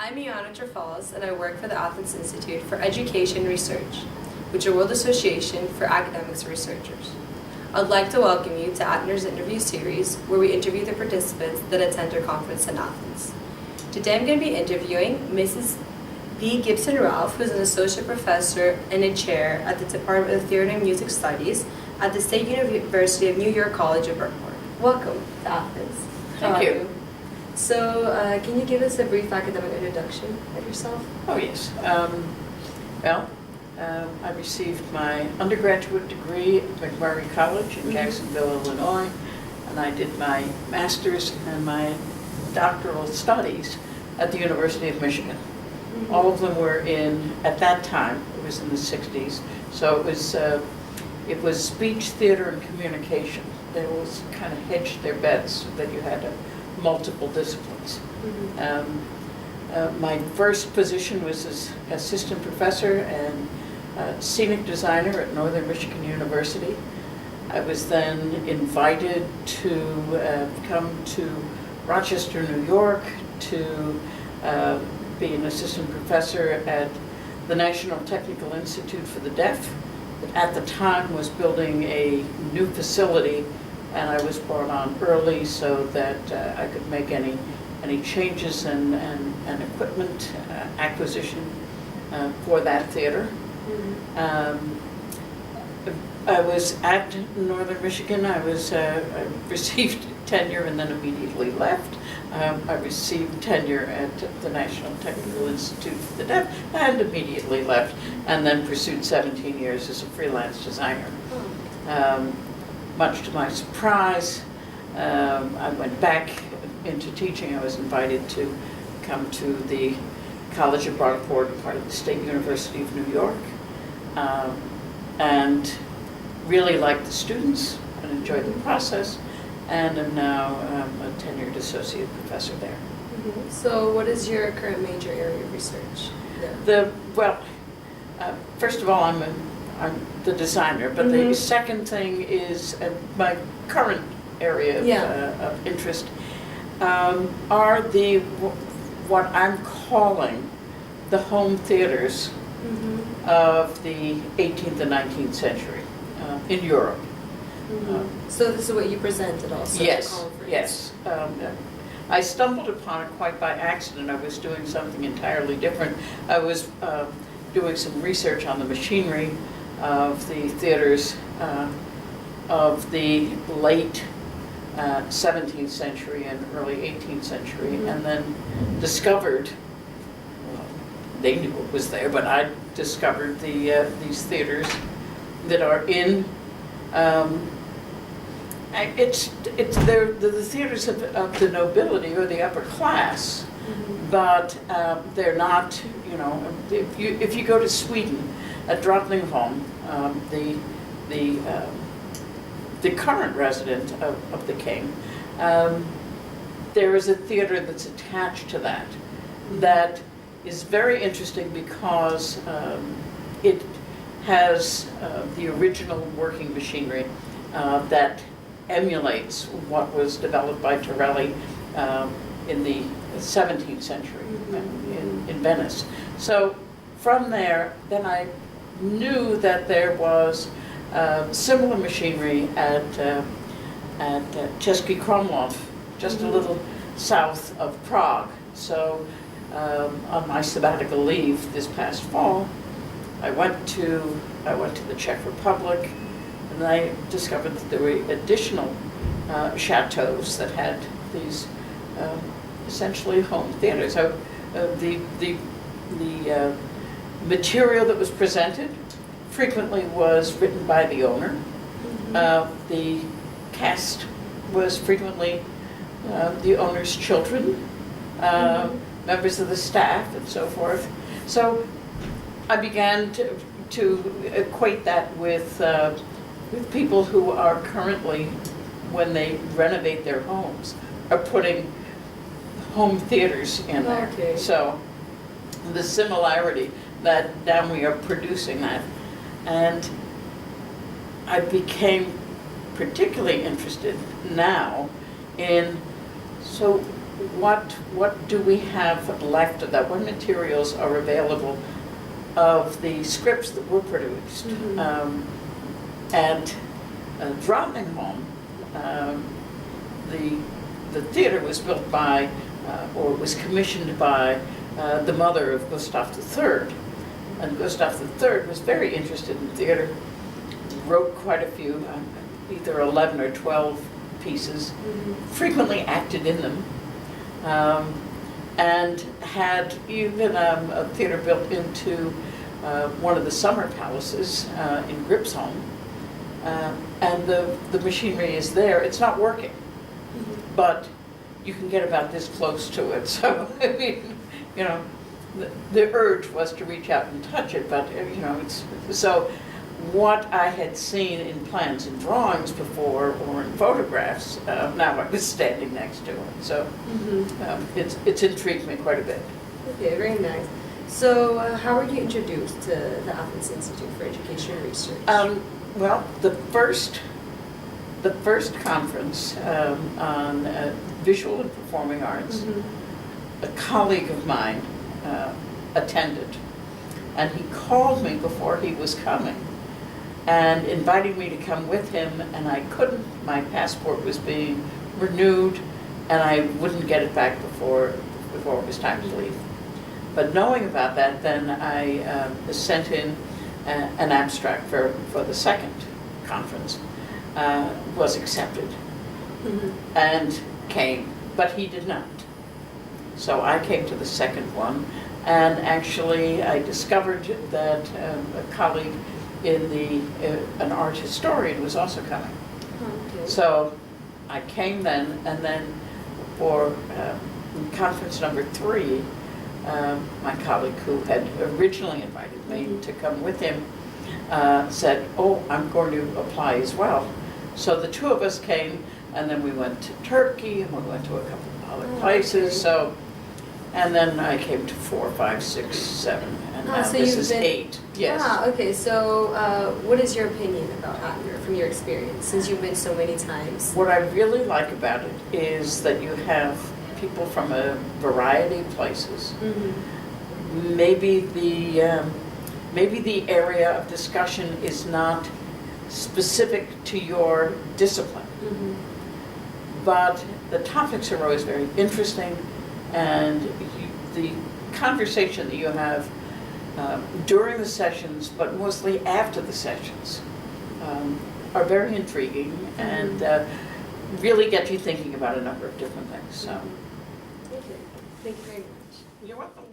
I'm Iana Trafalz, and I work for the Athens Institute for Education Research, which is a World Association for Academics and Researchers. I'd like to welcome you to Atner's interview series, where we interview the participants that attend our conference in Athens. Today I'm going to be interviewing Mrs. B. Gibson Ralph, who's an associate professor and a chair at the Department of Theater and Music Studies at the State University of New York College of Brooklyn. Welcome to Athens. Thank you. So, can you give us a brief academic introduction of yourself? Oh, yes. I received my undergraduate degree at McMurray College in Jacksonville, Illinois, and I did my master's and my doctoral studies at the University of Michigan. All of them were at that time, it was in the 60s, so it was speech, theater, and communication. They always kind of hedged their bets so that you had multiple disciplines. My first position was as assistant professor and scenic designer at Northern Michigan University. I was then invited to come to Rochester, New York to be an assistant professor at the National Technical Institute for the Deaf, that at the time was building a new facility, and I was brought on early so that I could make any changes and equipment acquisition for that theater. I was at Northern Michigan. I received tenure and then immediately left. I received tenure at the National Technical Institute for the Deaf and immediately left, and then pursued 17 years as a freelance designer. Much to my surprise, I went back into teaching. I was invited to come to the College of Brockport, part of the State University of New York, and really liked the students and enjoyed the process, and am now a tenured associate professor there. So what is your current major area of research there? First of all, I'm the designer, but the second thing is my current area of interest are what I'm calling the home theaters of the 18th and 19th century in Europe. So this is what you presented also at the conference? Yes. I stumbled upon it quite by accident. I was doing something entirely different. I was doing some research on the machinery of the theaters of the late 17th century and early 18th century, and then discovered, they knew it was there, but I discovered these theaters that are in, they're the theaters of the nobility or the upper class, but they're not, if you go to Sweden, at Drottningholm, the current resident of the king, there is a theater that's attached to that is very interesting because it has the original working machinery that emulates what was developed by Torelli in the 17th century in Venice. So from there, then I knew that there was similar machinery at Český Krumlov, just a little south of Prague. So on my sabbatical leave this past fall, I went to the Czech Republic, and I discovered that there were additional chateaus that had these essentially home theaters. So the material that was presented frequently was written by the owner. The cast was frequently the owner's children, members of the staff, and so forth. So I began to equate that with people who are currently, when they renovate their homes, are putting home theaters in there. Okay. So the similarity that now we are producing that. And I became particularly interested now in, so what do we have left of that? What materials are available of the scripts that were produced? At Drottningholm, the theater was built by, or was commissioned by, the mother of Gustav III. And Gustav III was very interested in theater, wrote quite a few, either 11 or 12 pieces, frequently acted in them, and had even a theater built into one of the summer palaces in Gibson. And the machinery is there. It's not working, but you can get about this close to it. So, I mean, you know, the urge was to reach out and touch it, but, you know, it's, so what I had seen in plans and drawings before, or in photographs, now I was standing next to it. So it's intrigued me quite a bit. Okay, very nice. So how were you introduced to the Athens Institute for Education and Research? Well, the first conference on visual and performing arts, a colleague of mine attended, and he called me before he was coming and invited me to come with him, and I couldn't. My passport was being renewed, and I wouldn't get it back before it was time to leave. But knowing about that, then I sent in an abstract for the second conference, was accepted, and came, but he did not. So I came to the second one, and actually I discovered that a colleague in an art historian was also coming. Okay. So I came then, and then for conference number 3, my colleague who had originally invited me to come with him said, "Oh, I'm going to apply as well." So the 2 of us came, and then we went to Turkey, and we went to a couple of other places. Okay. So, and then I came to 4, 5, 6, 7, and now So this you've is been... 8. Yes. Okay. So what is your opinion about Atner from your experience, since you've been so many times? What I really like about it is that you have people from a variety of places. Maybe the area of discussion is not specific to your discipline, but the topics are always very interesting, and the conversation that you have during the sessions, but mostly after the sessions, are very intriguing and really get you thinking about a number of different things. So. Okay. Thank you very much. You're welcome.